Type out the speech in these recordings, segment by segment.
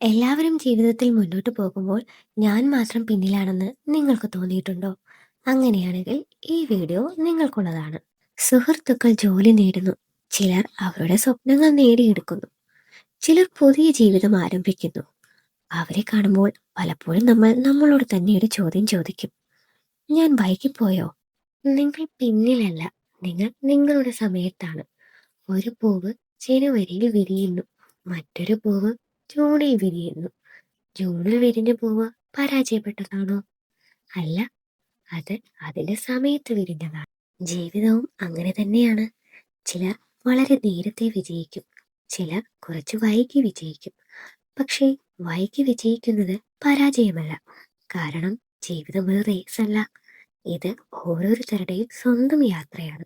എല്ലാവരും ജീവിതത്തിൽ മുന്നോട്ട് പോകുമ്പോൾ ഞാൻ മാത്രം പിന്നിലാണെന്ന് നിങ്ങൾക്ക് തോന്നിയിട്ടുണ്ടോ? അങ്ങനെയാണെങ്കിൽ ഈ വീഡിയോ നിങ്ങൾക്കുള്ളതാണ്. സുഹൃത്തുക്കൾ ജോലി നേടുന്നു. ചിലർ അവരുടെ സ്വപ്നങ്ങൾ നേടിയെടുക്കുന്നു. ചിലർ പുതിയ ജീവിതം ആരംഭിക്കുന്നു. അവരെ കാണുമ്പോൾ പലപ്പോഴും നമ്മൾ നമ്മളോട് തന്നെ ഒരു ചോദ്യം ചോദിക്കും. ഞാൻ വൈകിപ്പോയോ? നിങ്ങൾ പിന്നിലല്ല. നിങ്ങൾ നിങ്ങളുടെ സമയത്താണ്. ഒരു പൂവ് ജനുവരിയിൽ വിരിയുന്നു. മറ്റൊരു പൂവ് ജൂണിൽ വിരിയുന്നു. ജൂണിൽ വിരിഞ്ഞ പൂവ് പരാജയപ്പെട്ടതാണോ? അല്ല, അത് അതിന്റെ സമയത്ത് വിരിഞ്ഞതാണ്. ജീവിതവും അങ്ങനെ തന്നെയാണ്. ചിലർ വളരെ നേരത്തെ വിജയിക്കും, ചിലർ കുറച്ച് വൈകി വിജയിക്കും. പക്ഷേ വൈകി വിജയിക്കുന്നത് പരാജയമല്ല. കാരണം ജീവിതം ഒരു റേസ് അല്ല. ഇത് ഓരോരുത്തരുടെയും സ്വന്തം യാത്രയാണ്.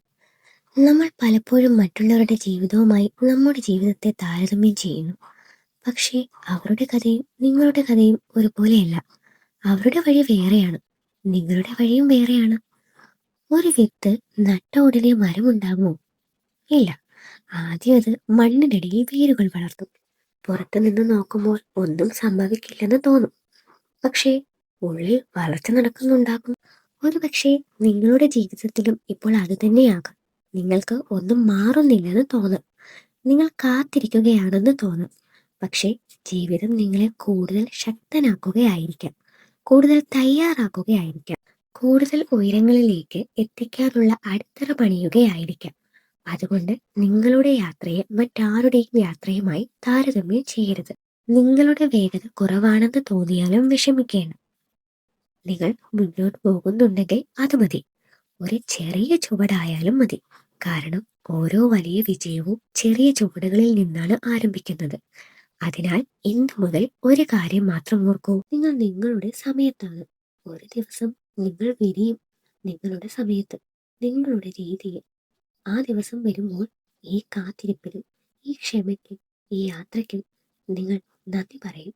നമ്മൾ പലപ്പോഴും മറ്റുള്ളവരുടെ ജീവിതവുമായി നമ്മുടെ ജീവിതത്തെ താരതമ്യം ചെയ്യുന്നു. പക്ഷേ അവരുടെ കഥയും നിങ്ങളുടെ കഥയും ഒരുപോലെയല്ല. അവരുടെ വഴി വേറെയാണ്, നിങ്ങളുടെ വഴിയും വേറെയാണ്. ഒരു വിത്ത് നട്ട ഉടനെ മരമുണ്ടാകുമോ? ഇല്ല. ആദ്യം അത് മണ്ണിനടിയിൽ വേരുകൾ വളർത്തും. പുറത്തു നിന്ന് നോക്കുമ്പോൾ ഒന്നും സംഭവിക്കില്ലെന്ന് തോന്നും. പക്ഷേ ഉള്ളിൽ വളർച്ച നടക്കുന്നുണ്ടാകും. ഒരു പക്ഷേ നിങ്ങളുടെ ജീവിതത്തിലും ഇപ്പോൾ അത് തന്നെയാകാം. നിങ്ങൾക്ക് ഒന്നും മാറുന്നില്ലെന്ന് തോന്നും. നിങ്ങൾ കാത്തിരിക്കുകയാണെന്ന് തോന്നും. പക്ഷേ ജീവിതം നിങ്ങളെ കൂടുതൽ ശക്തനാക്കുകയായിരിക്കാം, കൂടുതൽ തയ്യാറാക്കുകയായിരിക്കാം, കൂടുതൽ ഉയരങ്ങളിലേക്ക് എത്തിക്കാനുള്ള അടിത്തറ പണിയുകയായിരിക്കാം. അതുകൊണ്ട് നിങ്ങളുടെ യാത്രയെ മറ്റാരുടെയും യാത്രയുമായി താരതമ്യം ചെയ്യരുത്. നിങ്ങളുടെ വേഗത കുറവാണെന്ന് തോന്നിയാലും വിഷമിക്കേണ്ട. നിങ്ങൾ മുന്നോട്ട് പോകുന്നുണ്ടെങ്കിൽ അത് മതി. ഒരു ചെറിയ ചുവടായാലും മതി. കാരണം ഓരോ വലിയ വിജയവും ചെറിയ ചുവടുകളിൽ നിന്നാണ് ആരംഭിക്കുന്നത്. അതിനാൽ ഇന്നു മുതൽ ഒരു കാര്യം മാത്രം ഓർക്കൂ. നിങ്ങൾ നിങ്ങളുടെ സമയത്താണ്. ഒരു ദിവസം നിങ്ങൾ വിരിയും, നിങ്ങളുടെ സമയത്ത്, നിങ്ങളുടെ രീതിയിൽ. ആ ദിവസം വരുമ്പോൾ ഈ കാത്തിരിപ്പിനും ഈ ക്ഷമയ്ക്കും ഈ യാത്രയ്ക്കും നിങ്ങൾ നന്ദി പറയും.